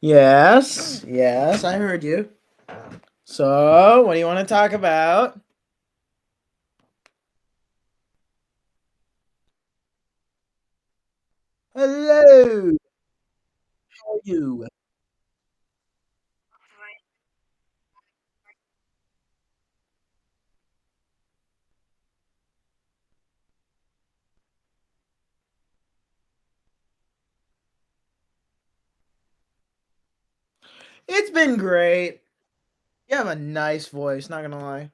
Yes, yes, I heard you. So, what do you want to talk about? Hello, how are you? It's been great. You have a nice voice, not gonna lie.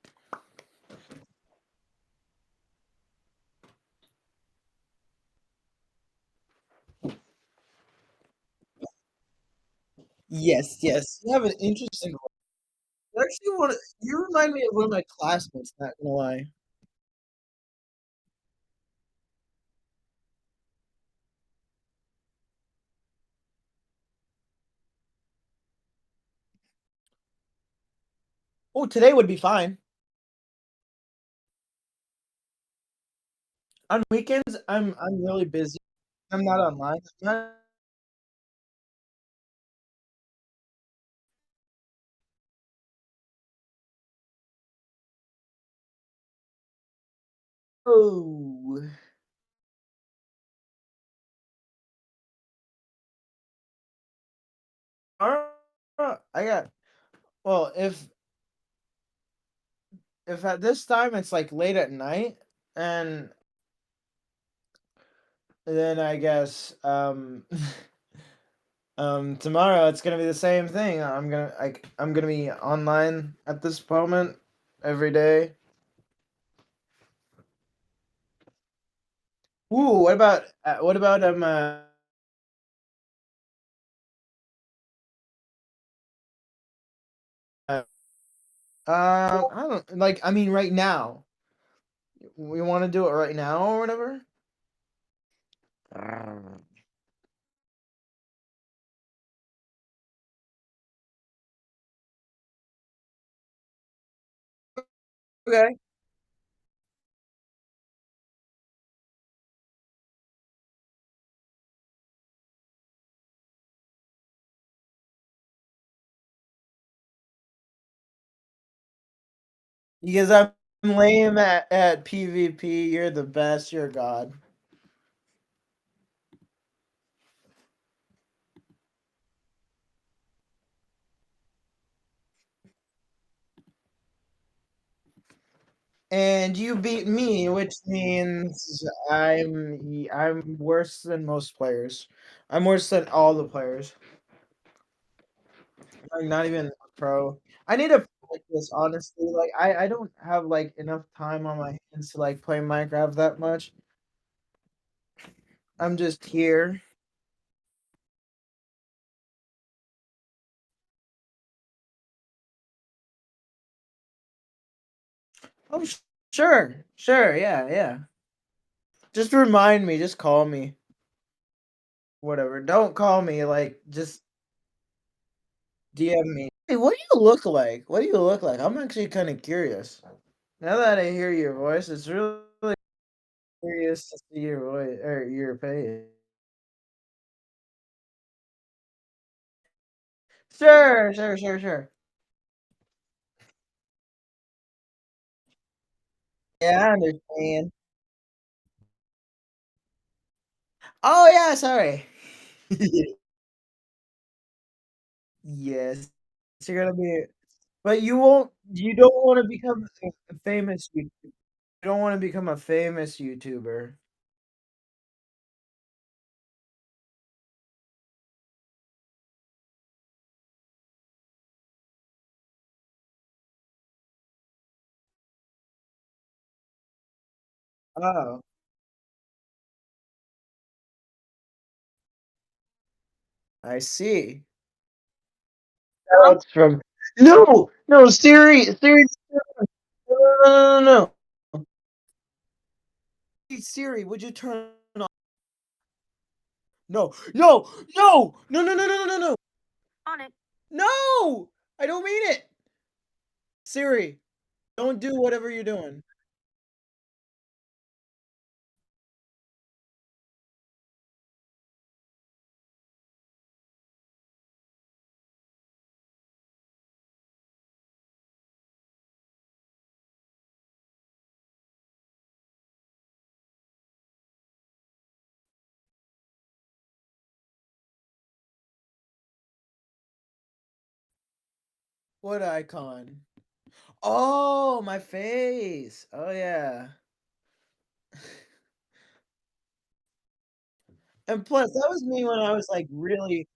Yes, yes, you have an interesting voice. You actually want to. You remind me of one of my classmates, not gonna lie. Oh, today would be fine. On weekends, I'm really busy. I'm not online. Oh, I got. Well, if at this time it's like late at night, and then I guess tomorrow it's gonna be the same thing. I'm gonna be online at this moment every day. Ooh, what about uh, I don't like. I mean, right now we want to do it right now or whatever. Um, Okay, because I'm lame at PvP. You're the best. You're God. And you beat me, which means I'm worse than most players. I'm worse than all the players. Like not even a pro. I need to practice honestly. Like I don't have like enough time on my hands to like play Minecraft that much. I'm just here. Oh sure, sure, yeah, yeah. Just remind me. Just call me. Whatever. Don't call me. Like just DM me. Hey, what do you look like? What do you look like? I'm actually kind of curious. Now that I hear your voice, it's really curious to see your voice or your face. Sure, sure, sure, sure. Yeah, I understand. Oh yeah, sorry. Yes, you're gonna be, but you won't. You don't want to become a famous. You don't want to become a famous YouTuber. Oh, I see. That's from no, no, Siri, no, no, no, no, no. Hey, Siri, would you turn on? No, no, no, no, no, no, no, no, no. On it. No, I don't mean it. Siri, don't do whatever you're doing. What icon? Oh, my face. Oh yeah. And plus, that was me when I was like really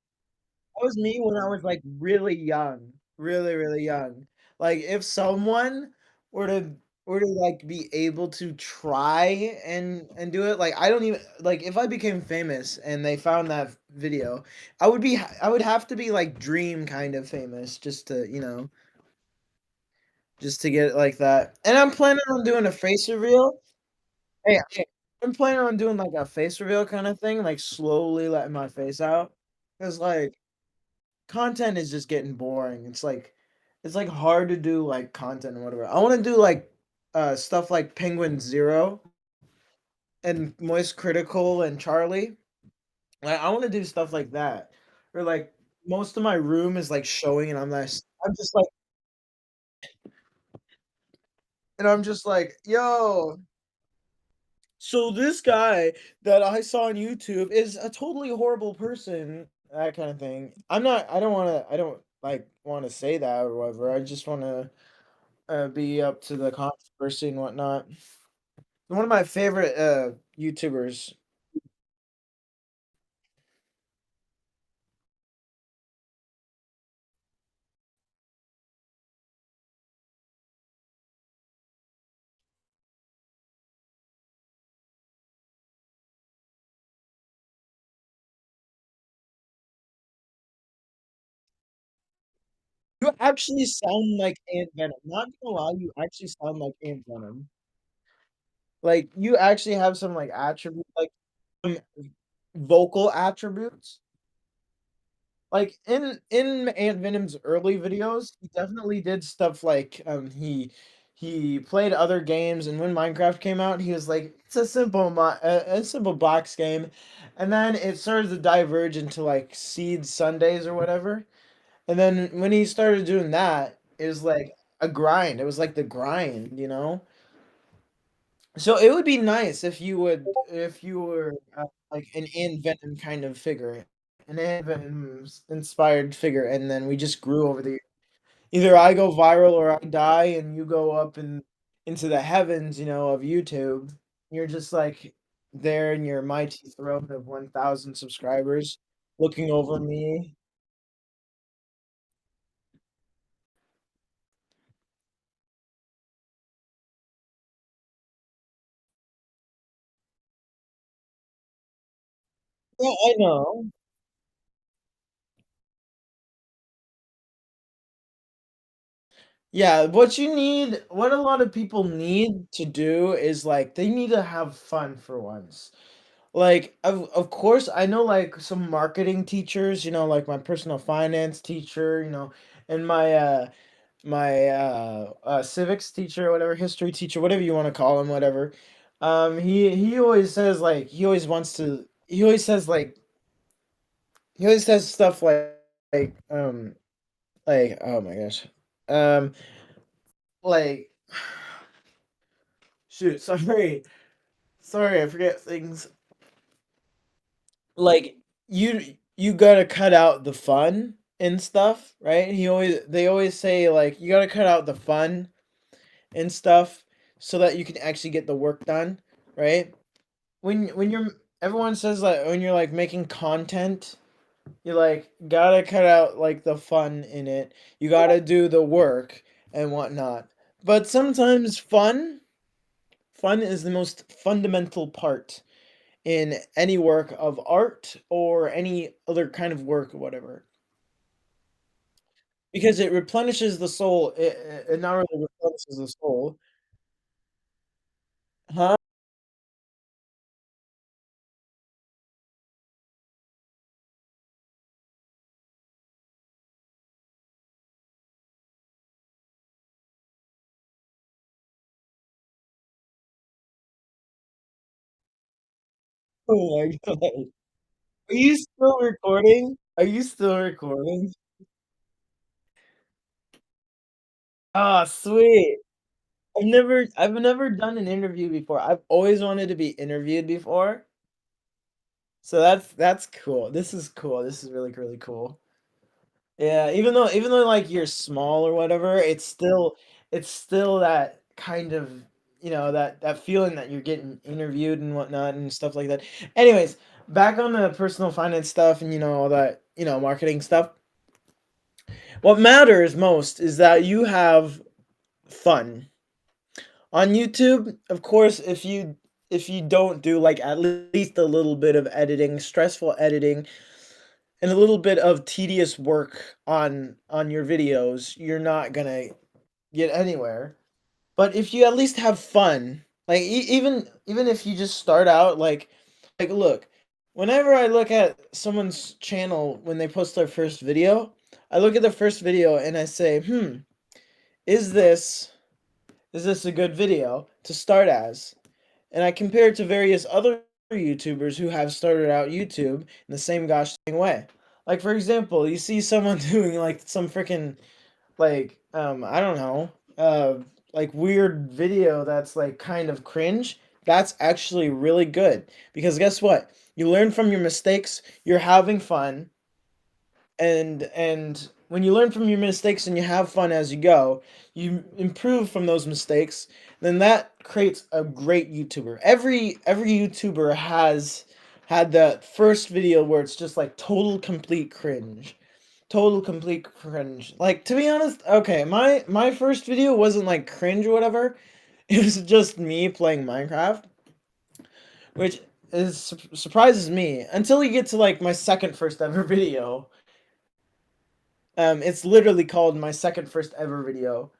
that was me when I was like really young. Really, really young. Like if someone were to like be able to try and do it, like I don't even like if I became famous and they found that video, I would have to be like dream kind of famous just to, just to get it like that. And I'm planning on doing a face reveal. Hey, I'm planning on doing like a face reveal kind of thing, like slowly letting my face out. Cause like content is just getting boring. It's like hard to do like content and whatever. I want to do like stuff like Penguin Zero and Moist Critical and Charlie. Like I want to do stuff like that. Or like most of my room is like showing and I'm just like I'm just like, yo, so this guy that I saw on YouTube is a totally horrible person, that kind of thing. I don't like want to say that or whatever. I just want to be up to the controversy and whatnot. One of my favorite YouTubers. You actually sound like Ant Venom. Not gonna lie, you actually sound like Ant Venom. Like you actually have some like attribute, like some vocal attributes. Like in Ant Venom's early videos, he definitely did stuff like he played other games, and when Minecraft came out, he was like it's a simple box game, and then it started to diverge into like Seed Sundays or whatever. And then when he started doing that, it was like a grind. It was like the grind, you know? So it would be nice if you were like an Venom kind of figure, an Venom inspired figure, and then we just grew over the either I go viral or I die, and you go up and into the heavens, of YouTube. You're just like there in your mighty throne of 1,000 subscribers, looking over me. Yeah, I know. Yeah, what a lot of people need to do is like they need to have fun for once. Like of course I know like some marketing teachers, like my personal finance teacher, and my civics teacher or whatever, history teacher, whatever you want to call him, whatever. He always says like he always says stuff like like oh my gosh. Um like shoot, sorry. Sorry, I forget things. Like you gotta cut out the fun and stuff, right? They always say like you gotta cut out the fun and stuff so that you can actually get the work done, right? When you're everyone says like when you're like making content, you like gotta cut out like the fun in it. You gotta do the work and whatnot. But sometimes fun is the most fundamental part in any work of art or any other kind of work or whatever because it replenishes the soul. It not really replenishes the soul, huh? Oh my god, are you still recording? Are you still recording? Ah, sweet. I've never done an interview before. I've always wanted to be interviewed before, so that's cool. This is cool. This is really really cool. Yeah, even though, like, you're small or whatever, it's still that kind of, that feeling that you're getting interviewed and whatnot and stuff like that. Anyways, back on the personal finance stuff and, all that, marketing stuff. What matters most is that you have fun. On YouTube, of course, if you don't do, like, at least a little bit of editing, stressful editing, and a little bit of tedious work on your videos, you're not gonna get anywhere. But if you at least have fun, like, even if you just start out, like, look, whenever I look at someone's channel when they post their first video, I look at the first video and I say, is this is this a good video to start as? And I compare it to various other YouTubers who have started out YouTube in the same gosh dang way. Like, for example, you see someone doing, like, some freaking, like, I don't know, like, weird video that's, like, kind of cringe. That's actually really good because guess what? You learn from your mistakes, you're having fun, and when you learn from your mistakes and you have fun as you go, you improve from those mistakes, then that creates a great YouTuber. Every YouTuber has had that first video where it's just like total complete cringe. Total complete cringe. Like, to be honest, okay, my first video wasn't like cringe or whatever. It was just me playing Minecraft, which surprises me until you get to like my second first ever video. It's literally called my second first ever video.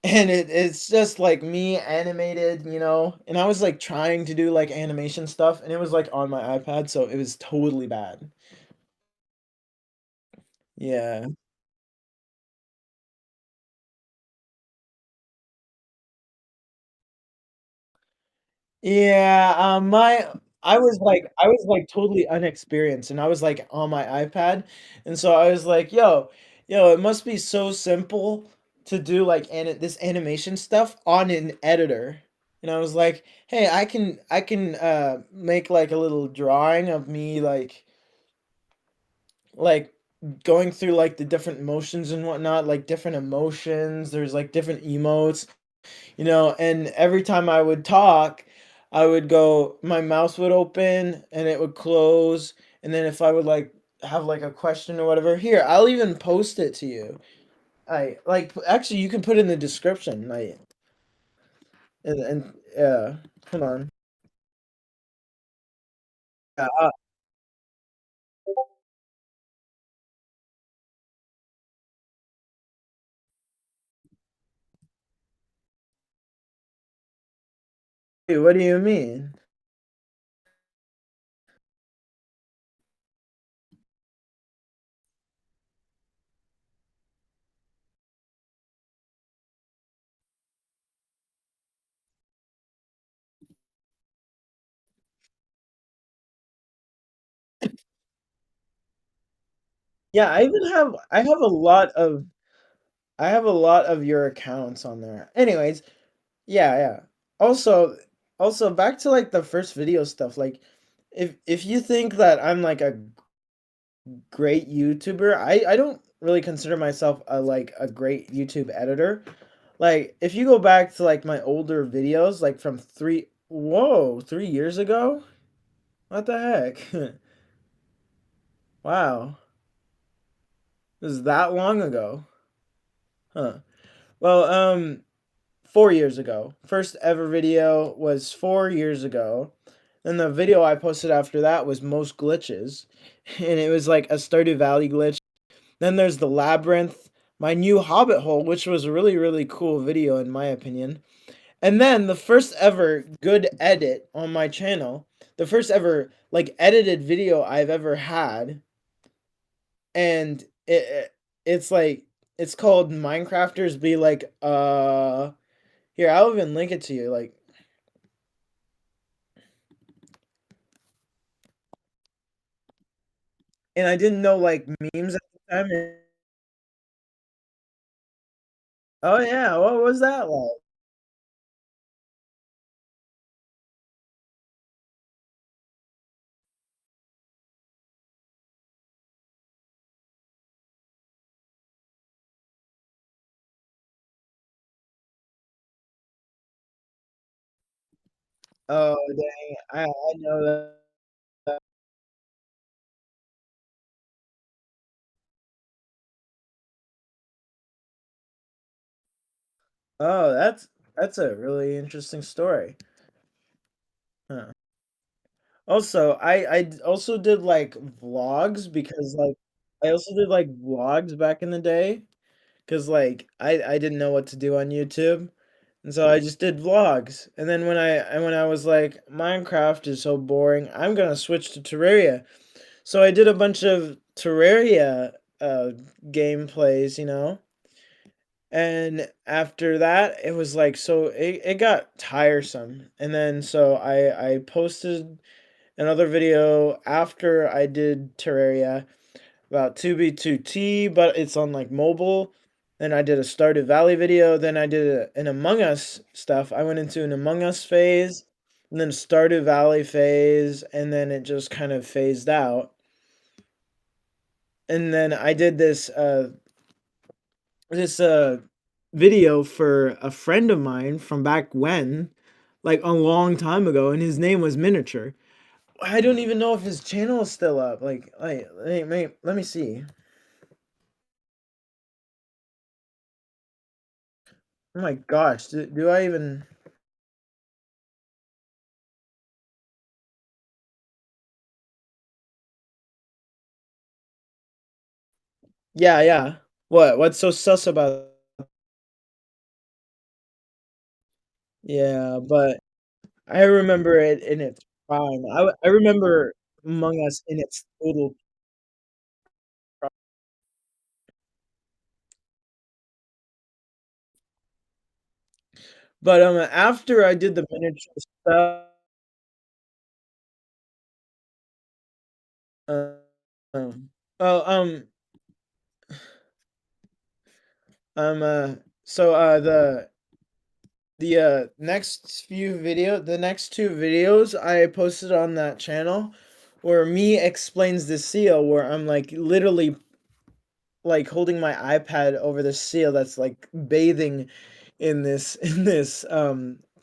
And it's just like me animated, and I was like trying to do like animation stuff and it was like on my iPad, so it was totally bad. Yeah. Yeah, I was like totally unexperienced and I was like on my iPad. And so I was like, yo, it must be so simple to do like this animation stuff on an editor. And I was like, hey, I can make like a little drawing of me like going through like the different motions and whatnot, like different emotions. There's like different emotes, and every time I would talk, I would go, my mouse would open and it would close. And then if I would like have like a question or whatever, here, I'll even post it to you. I like, actually, you can put it in the description. Like, and yeah, hold on. Yeah, what do you mean? Yeah, I have a lot of your accounts on there. Anyways, yeah, yeah. Also, also back to like the first video stuff. Like, if you think that I'm like a great YouTuber, I don't really consider myself a great YouTube editor. Like, if you go back to like my older videos, like from 3 years ago, what the heck? Wow, it was that long ago, huh? Well, 4 years ago. First ever video was 4 years ago. And the video I posted after that was most glitches. And it was like a Stardew Valley glitch. Then there's the Labyrinth, my new Hobbit hole, which was a really, really cool video in my opinion. And then the first ever good edit on my channel, the first ever like edited video I've ever had. And it's like, it's called Minecrafters Be Like, here, I'll even link it to you. Like, and I didn't know like memes at the time. Oh yeah, what was that like? Oh, dang. I know that. Oh, that's a really interesting story. Huh. Also, also did, like, vlogs because, like I also did, like, vlogs back in the day. 'Cause, like, I didn't know what to do on YouTube, and so I just did vlogs, and then when I was like, "Minecraft is so boring, I'm gonna switch to Terraria." So I did a bunch of Terraria, gameplays, you know, and after that, it was, like, so it got tiresome, and then so I posted another video after I did Terraria about 2B2T, but it's on like mobile. Then I did a Stardew Valley video. Then I did an Among Us stuff. I went into an Among Us phase, and then Stardew Valley phase, and then it just kind of phased out. And then I did this video for a friend of mine from back when, like a long time ago, and his name was Miniature. I don't even know if his channel is still up. Let me see. Oh my gosh, do I even? Yeah, yeah. What? What's so sus about? Yeah, but I remember it in its prime. I remember Among Us in its total prime. But after I did the miniature stuff, uh, oh um uh so the next two videos I posted on that channel where me explains the seal where I'm like literally like holding my iPad over the seal that's like bathing in this in this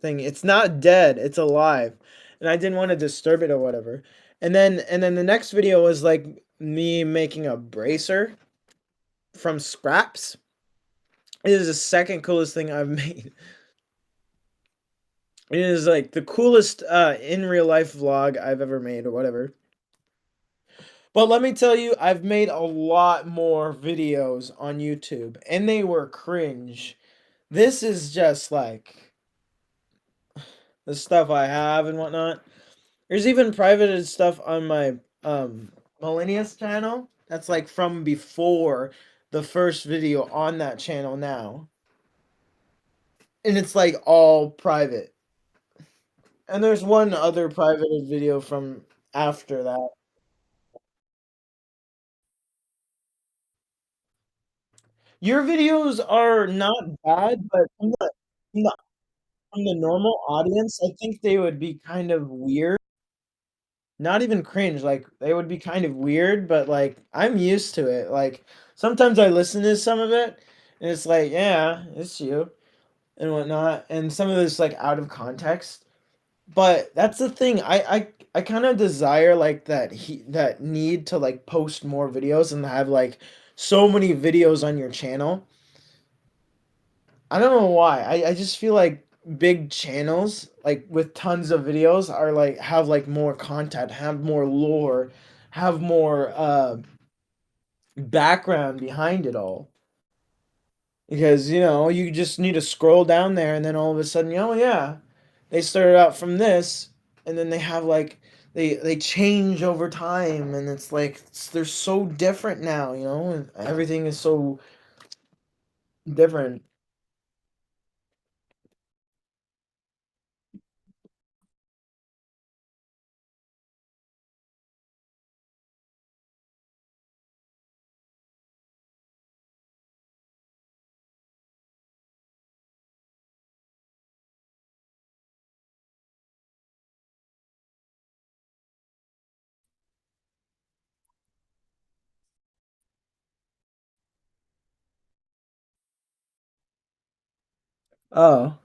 thing. It's not dead, it's alive. And I didn't want to disturb it or whatever. And then the next video was like me making a bracer from scraps. It is the second coolest thing I've made. It is like the coolest in real life vlog I've ever made or whatever. But let me tell you, I've made a lot more videos on YouTube and they were cringe. This is just like the stuff I have and whatnot. There's even privated stuff on my Malinias channel that's like from before the first video on that channel now. And it's like all private. And there's one other privated video from after that. Your videos are not bad, but from the, from the normal audience, I think they would be kind of weird. Not even cringe, like they would be kind of weird, but like I'm used to it. Like sometimes I listen to some of it and it's like, yeah, it's you and whatnot. And some of it's like out of context. But that's the thing. I kind of desire like that need to like post more videos and have like so many videos on your channel. I don't know why. I just feel like big channels like with tons of videos are like have like more content, have more lore, have more background behind it all. Because you know, you just need to scroll down there and then all of a sudden, oh yeah, they started out from this and then they have like they change over time and it's like they're so different now, you know, and everything is so different. Oh.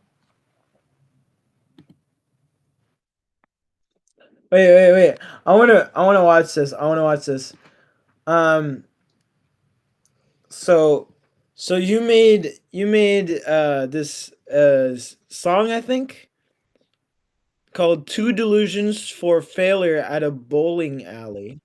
Wait. I wanna watch this. I wanna watch this. Um, so, so you made this song, I think, called Two Delusions for Failure at a Bowling Alley.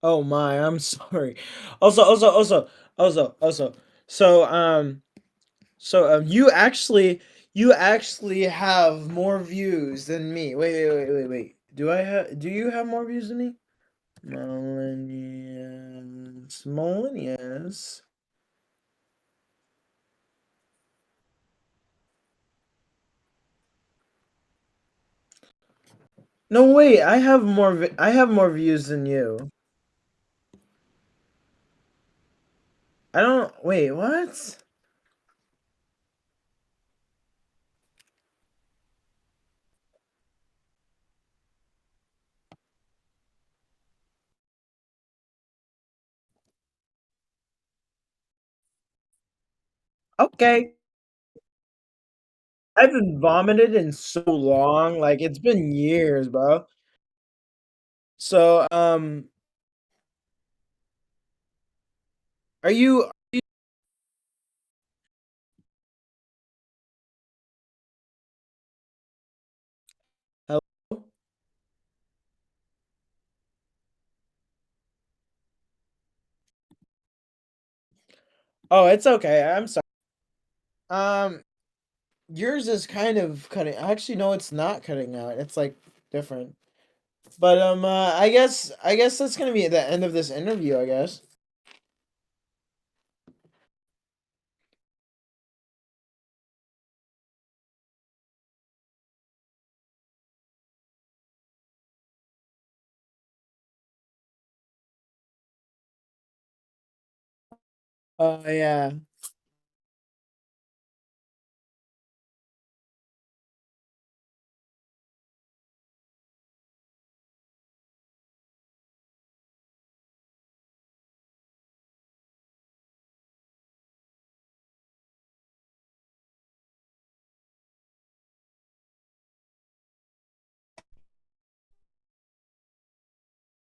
Oh my, I'm sorry. Also. So, you actually have more views than me. Wait. Do you have more views than me? Malinias. No, wait, I have more views than you. I don't, wait, what? Okay. I haven't vomited in so long, like it's been years, bro. So, are you hello? Oh, it's okay. I'm sorry. Um, yours is kind of cutting. Actually, no, it's not cutting out. It's like different. But I guess that's gonna be the end of this interview, I guess. Yeah.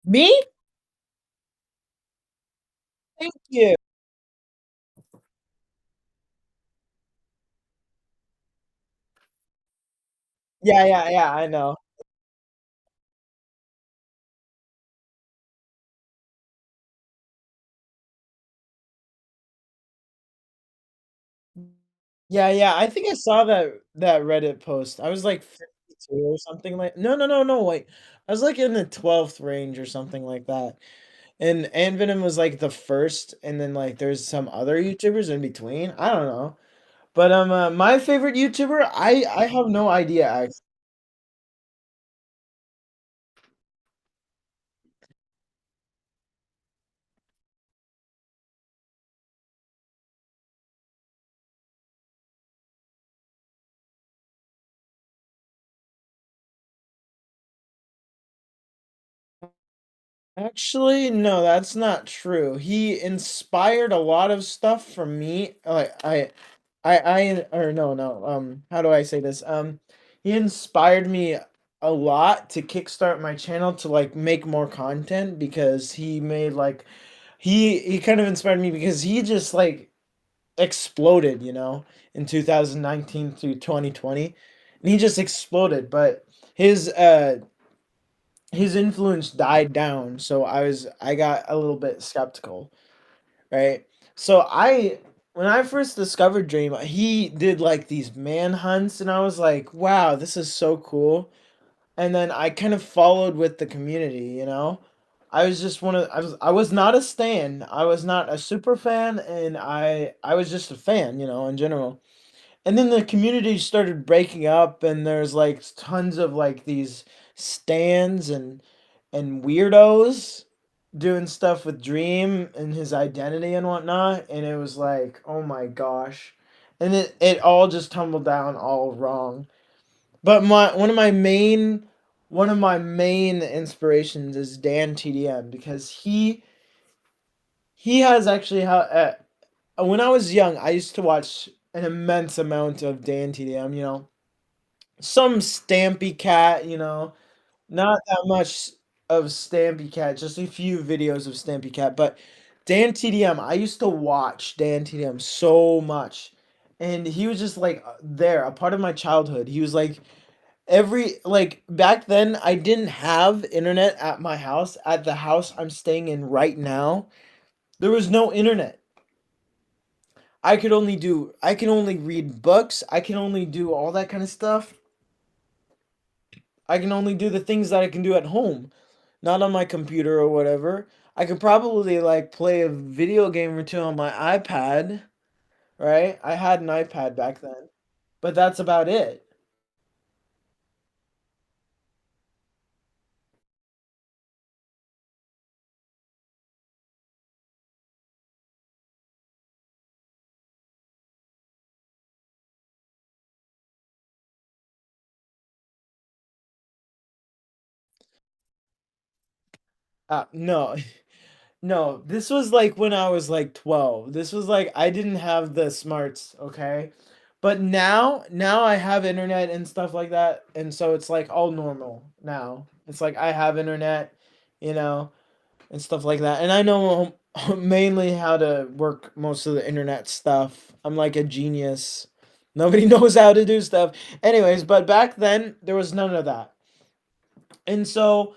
Me? Thank you. Yeah, I know. Yeah, I think I saw that Reddit post. I was like 52 or something like. No, wait. I was like in the 12th range or something like that. And Venom was like the first, and then like there's some other YouTubers in between. I don't know. But my favorite YouTuber, I have no idea actually. Actually, no, that's not true. He inspired a lot of stuff from me. Like or no. How do I say this? He inspired me a lot to kickstart my channel to like make more content because he made like he kind of inspired me because he just like exploded, in 2019 through 2020, and he just exploded. But his influence died down, so I got a little bit skeptical, right? So when I first discovered Dream, he did like these manhunts, and I was like, wow, this is so cool. And then I kind of followed with the community, you know. I was just one of I was not a stan. I was not a super fan, and I was just a fan, you know, in general. And then the community started breaking up, and there's like tons of like these stands and weirdos doing stuff with Dream and his identity and whatnot, and it was like, oh my gosh. And it all just tumbled down all wrong. But my one of my main inspirations is Dan TDM because he has actually when I was young, I used to watch an immense amount of Dan TDM, you know. Some Stampy Cat, you know, not that much of Stampy Cat, just a few videos of Stampy Cat, but Dan TDM, I used to watch Dan TDM so much. And he was just like there, a part of my childhood. He was like like back then I didn't have internet at my house, at the house I'm staying in right now. There was no internet. I can only read books. I can only do all that kind of stuff. I can only do the things that I can do at home, not on my computer or whatever. I could probably like play a video game or two on my iPad, right? I had an iPad back then, but that's about it. No. No, this was like when I was like 12. This was like I didn't have the smarts, okay? But now I have internet and stuff like that, and so it's like all normal now. It's like I have internet, you know, and stuff like that. And I know mainly how to work most of the internet stuff. I'm like a genius. Nobody knows how to do stuff. Anyways, but back then there was none of that. And so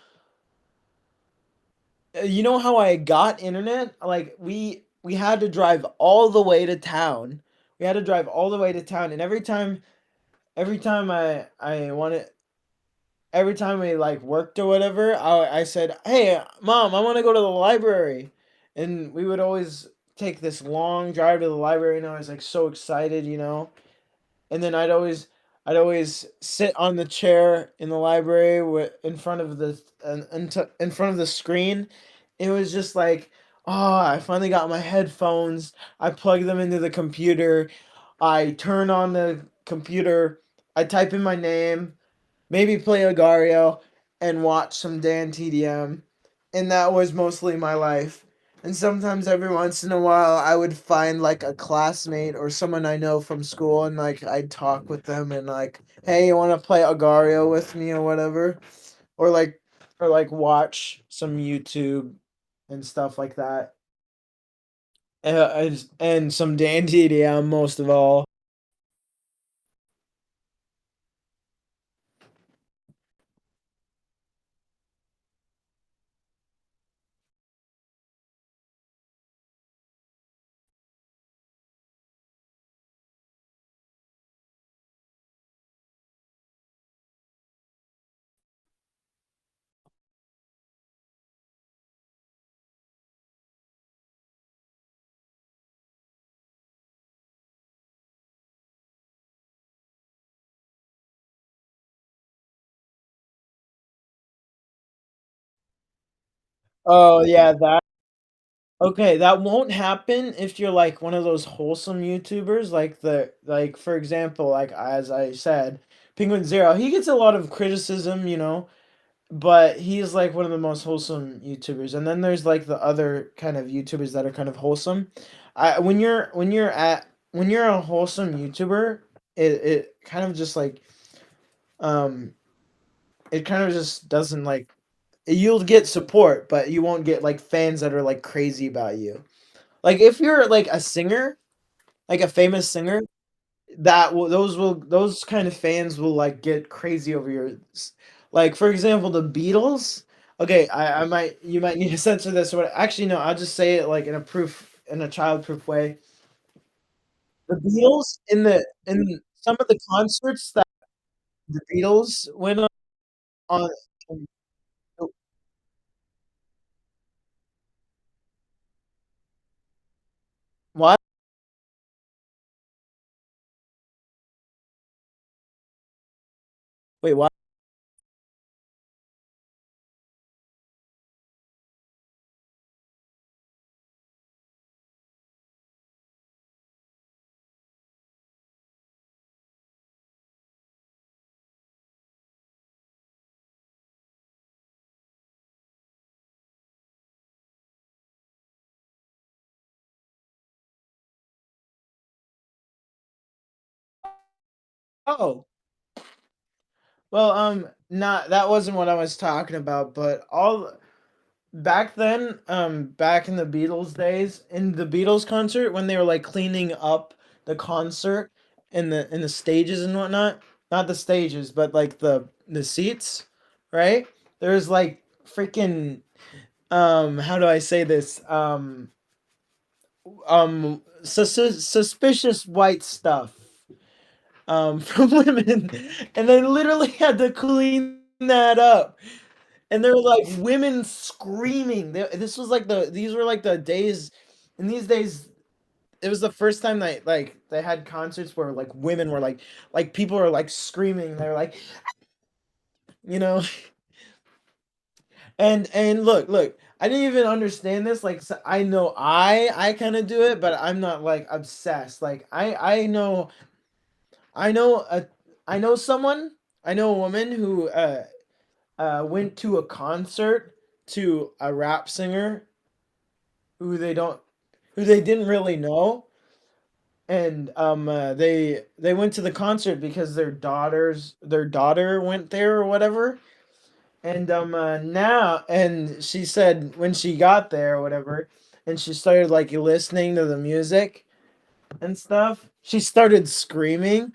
you know how I got internet? Like we had to drive all the way to town. We had to drive all the way to town, and every time I wanted every time we like worked or whatever, I said, "Hey, mom, I want to go to the library," and we would always take this long drive to the library, and I was like so excited, you know. And then I'd always sit on the chair in the library in front of in front of the screen. It was just like, oh, I finally got my headphones. I plug them into the computer. I turn on the computer. I type in my name, maybe play Agario, and watch some Dan TDM. And that was mostly my life. And sometimes every once in a while I would find like a classmate or someone I know from school and like I'd talk with them and like, hey, you wanna play Agario with me or whatever? Or like watch some YouTube and stuff like that. And some Dan TDM most of all. Oh yeah, that okay, that won't happen if you're like one of those wholesome YouTubers, like for example, like as I said, Penguin Zero. He gets a lot of criticism, you know, but he's like one of the most wholesome YouTubers. And then there's like the other kind of YouTubers that are kind of wholesome. When you're a wholesome YouTuber, it kind of just like um it kind of just doesn't like you'll get support, but you won't get like fans that are like crazy about you. Like if you're like a singer, like a famous singer, those kind of fans will like get crazy over like for example the Beatles. Okay, I might you might need to censor this or what actually no, I'll just say it like in a child proof way. The Beatles in some of the concerts that the Beatles went on um, oh, what? Wait, what? Oh, well, not that wasn't what I was talking about, but all back then, back in the Beatles days, in the Beatles concert when they were like cleaning up the concert in the stages and whatnot, not the stages, but like the seats, right? There's like freaking how do I say this? Suspicious white stuff from women, and they literally had to clean that up. And there were like women screaming. This was like these were like the days. In these days, it was the first time that like they had concerts where like women were like people were like screaming. They were like, you know, and look. I didn't even understand this. Like I know I kind of do it, but I'm not like obsessed. Like I know a I know someone. I know a woman who went to a concert to a rap singer who they don't who they didn't really know, and they went to the concert because their daughter went there or whatever. And now and she said when she got there or whatever, and she started like listening to the music and stuff, she started screaming.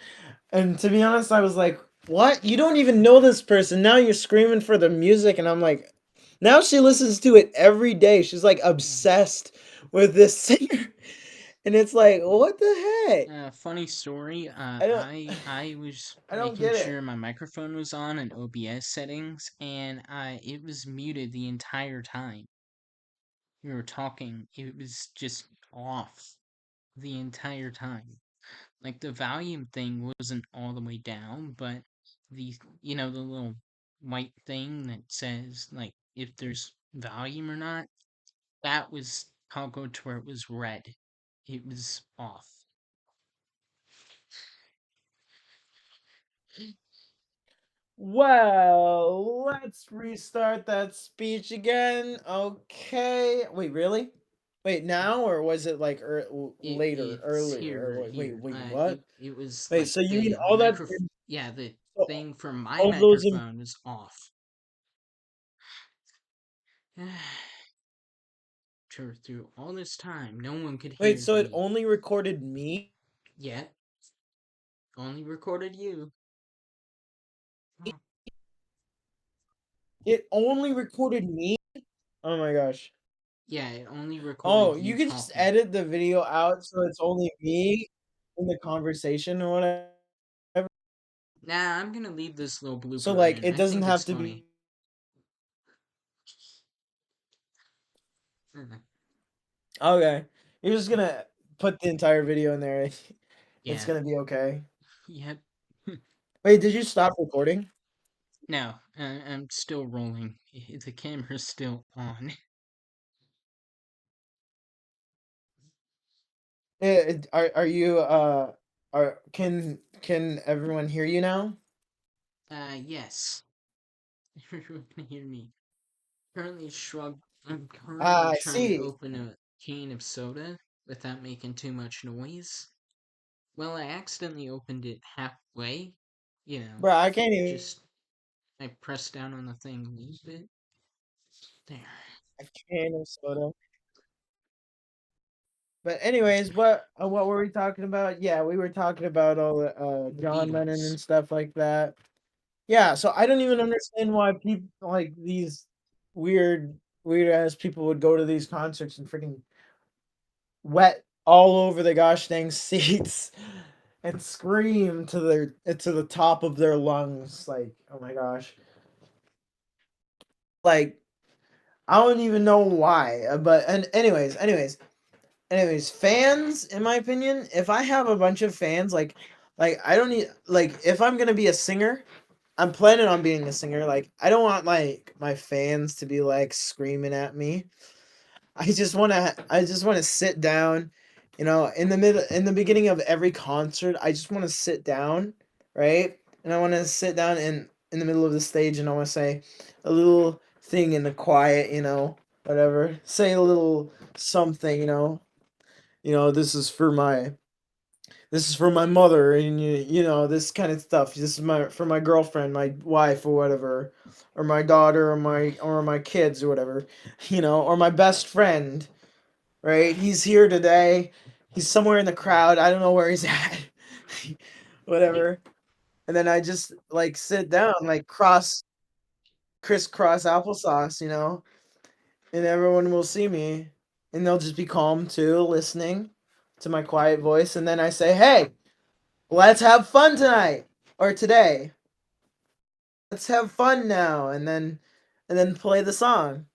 And to be honest, I was like, "What? You don't even know this person. Now you're screaming for the music." And I'm like, now she listens to it every day. She's like obsessed with this singer. And it's like, what the heck? Funny story. I don't I was I don't making get it. sure my microphone was on in OBS settings, and it was muted the entire time we were talking. It was just off the entire time. Like the volume thing wasn't all the way down, but the the little white thing that says like if there's volume or not, that was toggled to where it was red. It was off. Well, let's restart that speech again. Okay. Wait, really? Wait, now or was it like later, It's earlier? Or here wait, here. what? It was Wait, like so you mean the all that? yeah, the So thing for my all those in, microphone was off. Through all this time, no one could wait, hear so it me. only recorded me? Yet, only recorded you. It only recorded me? Oh my gosh. Yeah, it only Oh, recorded you you could just talking. edit the video out so it's only me in the conversation or whatever. Nah, I'm gonna leave this little So blooper like in. it I doesn't think it's have to funny. be. Okay. You're just gonna put the entire video in there. It's Yeah. gonna be okay. Yep. Wait, did you stop recording? No, I'm still rolling. The camera's still on. Are you are can everyone hear you now? Yes. Everyone can hear me. I'm currently Ah, I trying to see. open a can of soda without making too much noise. Well, I accidentally opened it halfway. You know, Bro, I can't even just I pressed down on the thing a little bit. There. a can of soda. But anyways, what were we talking about? Yeah, we were talking about all the The John Lennon Beatles. and stuff like that. Yeah, so I don't even understand why people like these weird ass people would go to these concerts and freaking wet all over the gosh dang seats and scream to the top of their lungs, like, oh my gosh. Like, I don't even know why, but and anyways, fans, in my opinion, if I have a bunch of fans, like I don't need like if I'm gonna be a singer, I'm planning on being a singer. Like I don't want like my fans to be like screaming at me. I just wanna sit down, in the beginning of every concert, I just wanna sit down, right? And I wanna sit down in the middle of the stage and I wanna say a little thing in the quiet, whatever. Say a little something, this is for my mother and this kind of stuff. This is my for my girlfriend, my wife or whatever, or my daughter or my kids or whatever, or my best friend, right? He's here today. He's somewhere in the crowd. I don't know where he's at. Whatever. And then I just like sit down, like crisscross applesauce, and everyone will see me and they'll just be calm too, listening to my quiet voice. And then I say, hey, let's have fun tonight or today. Let's have fun now. And then play the song.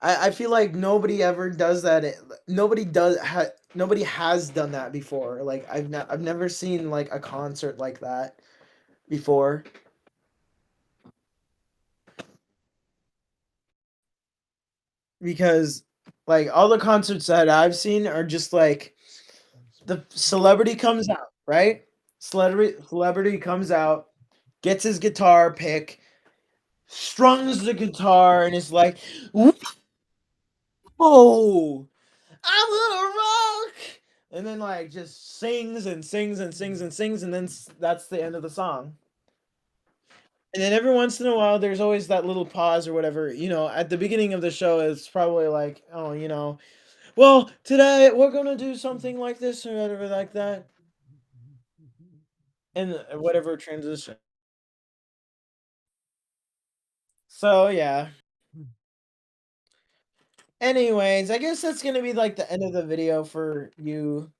I feel like nobody ever does that. Nobody has done that before. Like I've never seen like a concert like that before because like all the concerts that I've seen are just like the celebrity comes out, right? Celebrity comes out, gets his guitar pick, strums the guitar, and is like, "Whoa, I'm gonna rock!" And then like just sings and sings and sings and sings, and then that's the end of the song. And then every once in a while, there's always that little pause or whatever. At the beginning of the show, it's probably like, oh, well, today we're gonna do something like this or whatever like that, and whatever transition. So yeah. Anyways, I guess that's gonna be like the end of the video for you.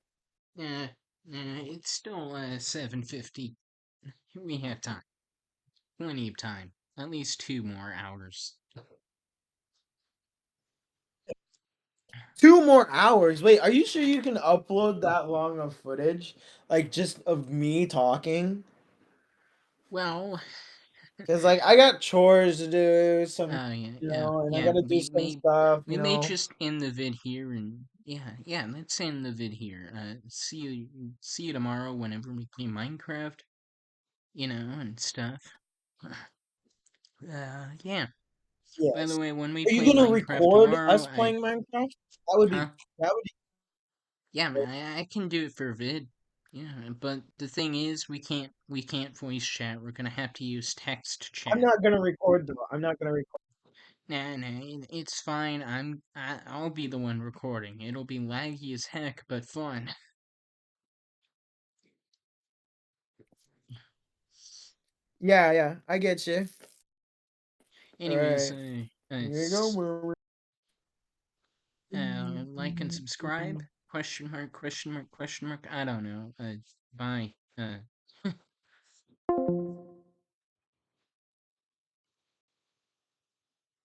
Yeah, it's still 7:50. We have time, plenty of time, at least 2 more hours. 2 more hours. Wait, are you sure you can upload that long of footage? Like just of me talking? Well, Because like I got chores to do, yeah, yeah, and I yeah. gotta do some stuff. We may just end the vid here, and yeah. Let's end the vid here. See you tomorrow whenever we play Minecraft, and stuff. Yeah. By the Yes. way, when we Are you play gonna Minecraft record tomorrow, us playing Minecraft? That would be huh? that would be Yeah, great. I can do it for a vid. Yeah, but the thing is, we can't voice chat. We're gonna have to use text I'm chat. not gonna record though. I'm not gonna record. Nah, it's fine. I'll be the one recording. It'll be laggy as heck, but fun. Yeah, yeah, I get you. All Anyways, right, here you go. like and subscribe? Question mark? Question mark? Question mark? I don't know. Bye.